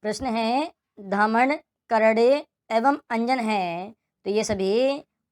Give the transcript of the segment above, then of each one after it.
प्रश्न है धामण, करड़े एवं अंजन हैं, तो ये सभी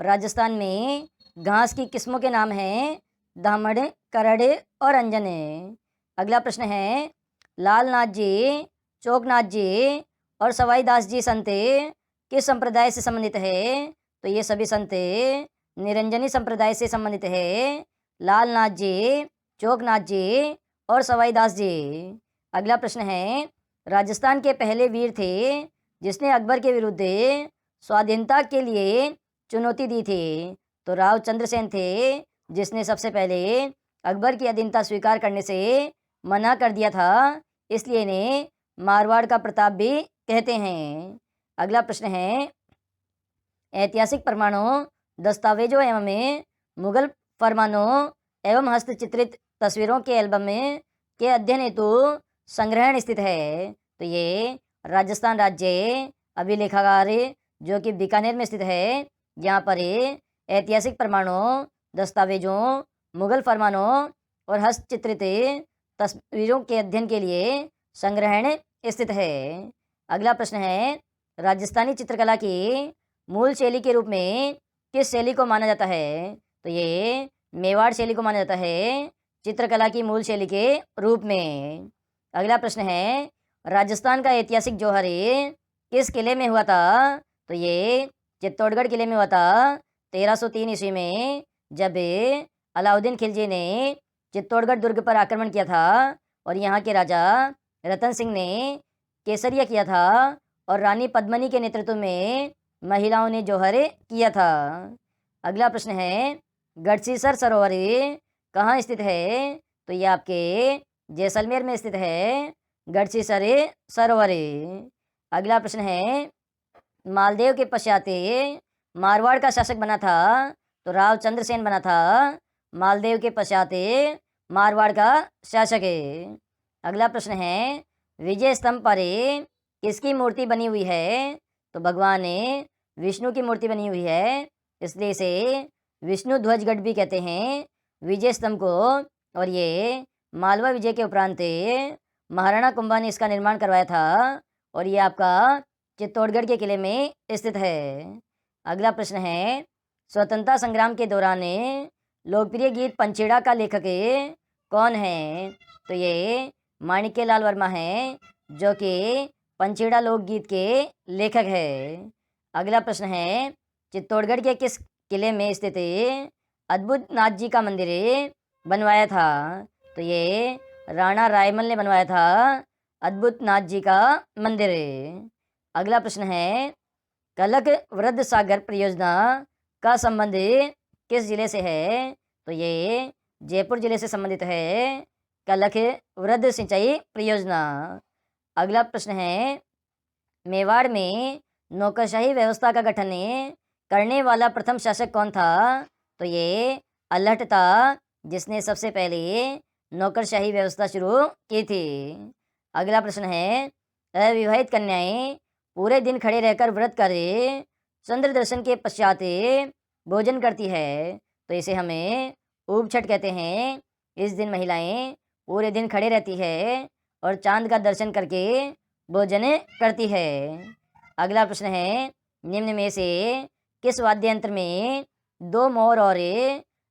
राजस्थान में घास की किस्मों के नाम हैं। धामण, करड़े और अंजन है। अगला प्रश्न है लालनाथ जी, चोकनाथ जी और सवाई दास जी संत किस संप्रदाय से संबंधित है? तो ये सभी संत निरंजनी संप्रदाय से संबंधित है। लालनाथ जी, चोकनाथ जी और सवाई दास जी। अगला प्रश्न है राजस्थान के पहले वीर थे जिसने अकबर के विरुद्ध स्वाधीनता के लिए चुनौती दी थी। तो राव चंद्रसेन थे जिसने सबसे पहले अकबर की अधीनता स्वीकार करने से मना कर दिया था, इसलिए इन्हें मारवाड़ का प्रताप भी कहते हैं। अगला प्रश्न है ऐतिहासिक प्रमाणों, दस्तावेजों एवं मुगल फरमानों एवं हस्तचित्रित तस्वीरों के एल्बम में के अध्ययन हेतु संग्रहण स्थित है। तो ये राजस्थान राज्य अभिलेखागार जो कि बीकानेर में स्थित है, यहाँ पर ऐतिहासिक प्रमाणों, दस्तावेजों, मुगल फरमानों और हस्तचित्रित तस्वीरों के अध्ययन के लिए संग्रहण स्थित है। अगला प्रश्न है राजस्थानी चित्रकला की मूल शैली के रूप में किस शैली को माना जाता है? तो ये मेवाड़ शैली को माना जाता है चित्रकला की मूल शैली के रूप में। अगला प्रश्न है राजस्थान का ऐतिहासिक जौहर किस किले में हुआ था? तो ये चित्तौड़गढ़ किले में हुआ था 1303 ईस्वी में, जब अलाउद्दीन खिलजी ने चित्तौड़गढ़ दुर्ग पर आक्रमण किया था और यहाँ के राजा रतन सिंह ने केसरिया किया था और रानी पद्मनी के नेतृत्व में महिलाओं ने जौहर किया था। अगला प्रश्न है गढ़सीसर सरोवर कहाँ स्थित है? तो ये आपके जैसलमेर में स्थित है गढ़सीसर सरोवर। अगला प्रश्न है मालदेव के पश्चात मारवाड़ का शासक बना था, तो राव चंद्रसेन बना था मालदेव के पश्चात मारवाड़ का शासक है। अगला प्रश्न है विजय स्तंभ पर किसकी मूर्ति बनी हुई है? तो भगवान विष्णु की मूर्ति बनी हुई है, इसलिए इसे विष्णु ध्वजगढ़ भी कहते हैं विजय स्तंभ को। और ये मालवा विजय के उपरांत महाराणा कुंभा ने इसका निर्माण करवाया था और ये आपका चित्तौड़गढ़ के किले में स्थित है। अगला प्रश्न है स्वतंत्रता संग्राम के दौरान लोकप्रिय गीत पंचेड़ा का लेखक कौन है? तो ये माणिक्यलाल वर्मा है जो कि पंचेड़ा लोकगीत के लेखक है। अगला प्रश्न है चित्तौड़गढ़ के किस किले में स्थित अद्भुत नाथ जी का मंदिर बनवाया था? तो ये राणा रायमल ने बनवाया था अद्भुत नाथ जी का मंदिर। अगला प्रश्न है कलक वृद्ध सागर परियोजना का संबंध किस जिले से है? तो ये जयपुर जिले से संबंधित है कलक वृद्ध सिंचाई परियोजना। अगला प्रश्न है मेवाड़ में नौकरशाही व्यवस्था का गठन करने वाला प्रथम शासक कौन था? तो ये अल्हट था जिसने सबसे पहले नौकरशाही व्यवस्था शुरू की थी। अगला प्रश्न है अविवाहित कन्याएं पूरे दिन खड़े रहकर व्रत कर चंद्र दर्शन के पश्चात भोजन करती है, तो इसे हमें ऊपछठ कहते हैं। इस दिन महिलाएं पूरे दिन खड़े रहती है और चांद का दर्शन करके भोजन करती है। अगला प्रश्न है निम्न में से किस वाद्य यंत्र में 2 मोर और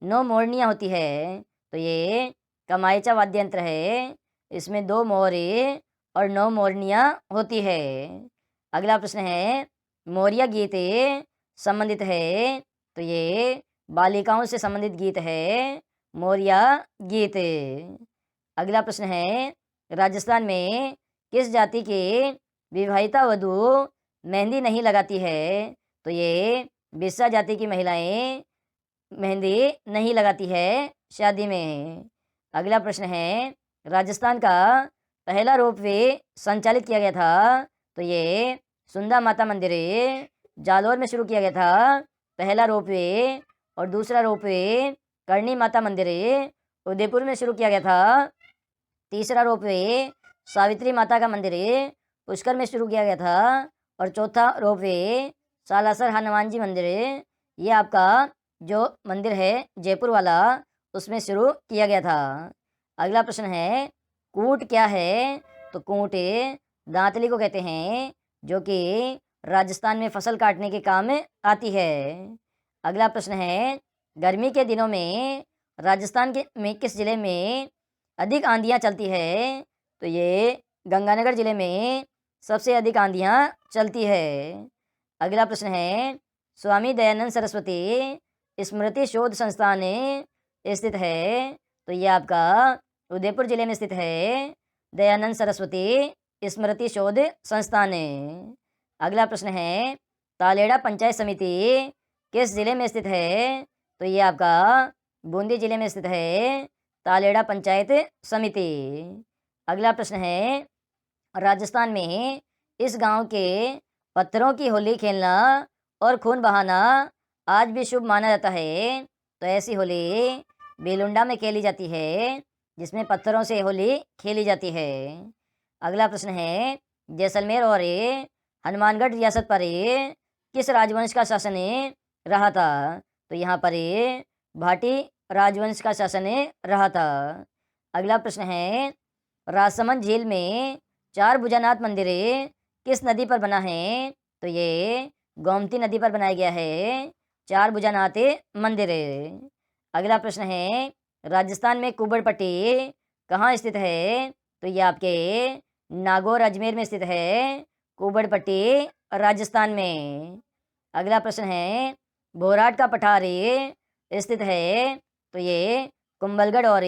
9 मोरनियाँ होती है? तो ये कमायचा वाद्य यंत्र है, इसमें 2 मोर और 9 मोरनियाँ होती है। अगला प्रश्न है मोरिया गीत संबंधित है? तो ये बालिकाओं से संबंधित गीत है मोरिया गीत। अगला प्रश्न है राजस्थान में किस जाति के विवाहिता वधू मेहंदी नहीं लगाती है? तो ये बिस्सा जाति की महिलाएं मेहंदी नहीं लगाती है शादी में। अगला प्रश्न है राजस्थान का पहला रोपवे संचालित किया गया था? तो ये सुंदा माता मंदिर जालौर में शुरू किया गया था पहला रोपवे, और दूसरा रोपवे करणी माता मंदिर उदयपुर में शुरू किया गया था। तीसरा रोपवे सावित्री माता का मंदिर पुष्कर में शुरू किया गया था और चौथा रोपवे सालासर हनुमान जी मंदिर ये आपका जो मंदिर है जयपुर वाला उसमें शुरू किया गया था। अगला प्रश्न है कूट क्या है? तो कूट दांतली को कहते हैं, जो कि राजस्थान में फसल काटने के काम में आती है। अगला प्रश्न है, गर्मी के दिनों में राजस्थान के में किस जिले में अधिक आंधियाँ चलती है? तो ये गंगानगर जिले में सबसे अधिक आंधियाँ चलती है। अगला प्रश्न है, स्वामी दयानंद सरस्वती स्मृति शोध संस्थान स्थित है? तो ये आपका उदयपुर जिले में स्थित है, दयानंद सरस्वती स्मृति शोध संस्थान। अगला प्रश्न है, तालेड़ा पंचायत समिति किस जिले में स्थित है? तो ये आपका बूंदी जिले में स्थित है, तालेड़ा पंचायत समिति। अगला प्रश्न है, राजस्थान में इस गांव के पत्थरों की होली खेलना और खून बहाना आज भी शुभ माना जाता है। तो ऐसी होली बेलुंडा में खेली जाती है, जिसमें पत्थरों से होली खेली जाती है। अगला प्रश्न है, जैसलमेर और हनुमानगढ़ रियासत पर किस राजवंश का शासन रहा था? तो यहाँ पर भाटी राजवंश का शासन रहा था। अगला प्रश्न है, राजसमंद झील में चार भुजानाथ मंदिर किस नदी पर बना है? तो ये गोमती नदी पर बनाया गया है, चार भुजानाथ मंदिर। अगला प्रश्न है, राजस्थान में कुबड़पट्टी कहाँ स्थित है? तो ये आपके नागौर अजमेर में स्थित है, कुबड़पट्टी राजस्थान में। अगला प्रश्न है, भोराट का पठार स्थित है? तो ये कुंभलगढ़ और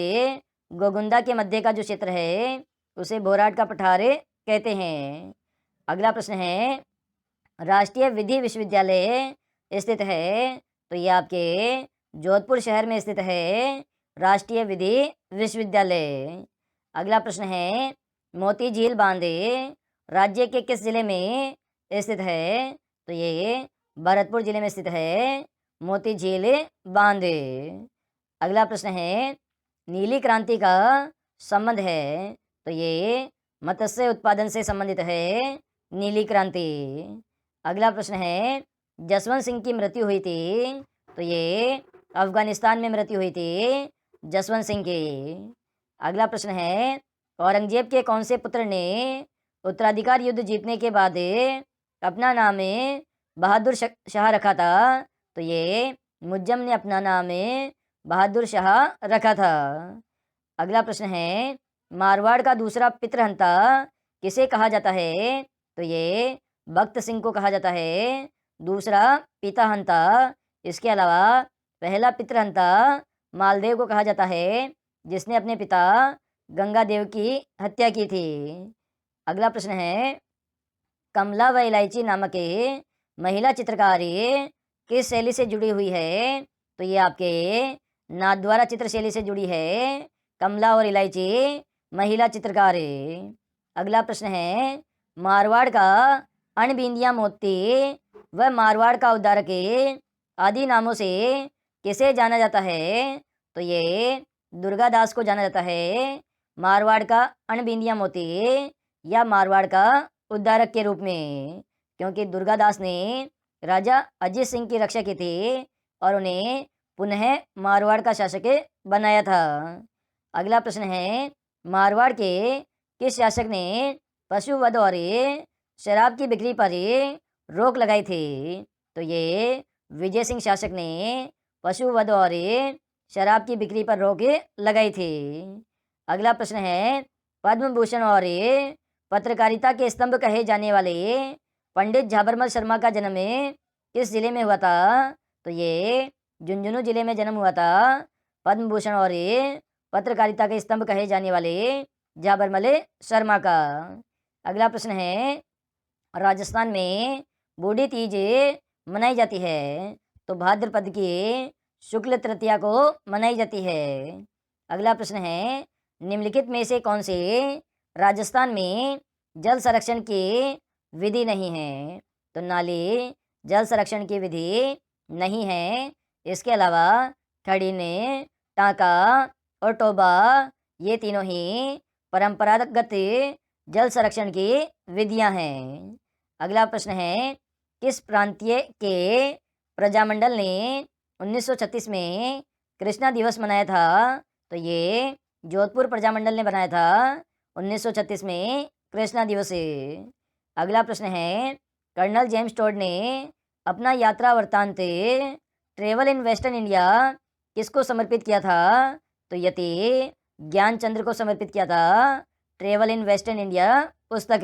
गोगुंदा के मध्य का जो क्षेत्र है उसे भोराट का पठार कहते हैं। अगला प्रश्न है, राष्ट्रीय विधि विश्वविद्यालय स्थित है? तो ये आपके जोधपुर शहर में स्थित है, राष्ट्रीय विधि विश्वविद्यालय। अगला प्रश्न है, मोती झील बांध राज्य के किस जिले में स्थित है? तो ये भरतपुर जिले में स्थित है, मोती झील बांध। अगला प्रश्न है, नीली क्रांति का संबंध है? तो ये मत्स्य उत्पादन से संबंधित है, नीली क्रांति। अगला प्रश्न है, जसवंत सिंह की मृत्यु हुई थी? तो ये अफगानिस्तान में मृत्यु हुई थी जसवंत सिंह की। अगला प्रश्न है, औरंगजेब के कौन से पुत्र ने उत्तराधिकार युद्ध जीतने के बाद अपना नाम बहादुर शाह रखा था? तो ये मुज्जम ने अपना नाम बहादुर शाह रखा था। अगला प्रश्न है, मारवाड़ का दूसरा पितृहंता किसे कहा जाता है? तो ये भक्त सिंह को कहा जाता है, दूसरा पिताहंता। इसके अलावा पहला पितृहंता मालदेव को कहा जाता है, जिसने अपने पिता गंगादेव की हत्या की थी। अगला प्रश्न है, कमला व इलायची नामक महिला चित्रकारी किस शैली से जुड़ी हुई है? तो ये आपके नाथद्वारा चित्र शैली से जुड़ी है, कमला और इलायची महिला चित्रकारी। अगला प्रश्न है, मारवाड़ का अणबिंदिया मोती व मारवाड़ का उद्धारक आदि नामों से किसे जाना जाता है? तो ये दुर्गादास को जाना जाता है, मारवाड़ का अणबिंदिया मोती या मारवाड़ का उद्धारक के रूप में, क्योंकि दुर्गादास ने राजा अजीत सिंह की रक्षा की थी और उन्हें पुनः मारवाड़ का शासक बनाया था। अगला प्रश्न है, मारवाड़ के किस शासक ने पशुवध और शराब की बिक्री पर रोक लगाई थी? तो ये विजय सिंह शासक ने पशुवध और शराब की बिक्री पर रोक लगाई थी। अगला प्रश्न है, पद्म भूषण और पत्रकारिता के स्तंभ कहे जाने वाले पंडित झाबरमल शर्मा का जन्म किस जिले में हुआ था? तो ये झुंझुनू जिले में जन्म हुआ था पद्म भूषण और पत्रकारिता के स्तंभ कहे जाने वाले झाबरमल शर्मा का। अगला प्रश्न है, राजस्थान में बूढ़ी तीज मनाई जाती है, तो भाद्रपद की शुक्ल तृतीया को मनाई जाती है। अगला प्रश्न है, निम्नलिखित में से कौन से राजस्थान में जल संरक्षण की विधि नहीं है? तो नाली जल संरक्षण की विधि नहीं है। इसके अलावा खड़ीने, टाँका और टोबा ये तीनों ही परंपरागत जल संरक्षण की विधियां हैं। अगला प्रश्न है, किस प्रांतीय के प्रजामंडल ने 1936 में कृष्णा दिवस मनाया था? तो ये जोधपुर प्रजामंडल ने बनाया था 1936 में कृष्णा दिवसे। अगला प्रश्न है, कर्नल जेम्स टोड ने अपना यात्रा वृत्तांत ट्रेवल इन वेस्टर्न इंडिया किसको समर्पित किया था? तो यति ज्ञानचंद्र को समर्पित किया था ट्रेवल इन वेस्टर्न इंडिया पुस्तक।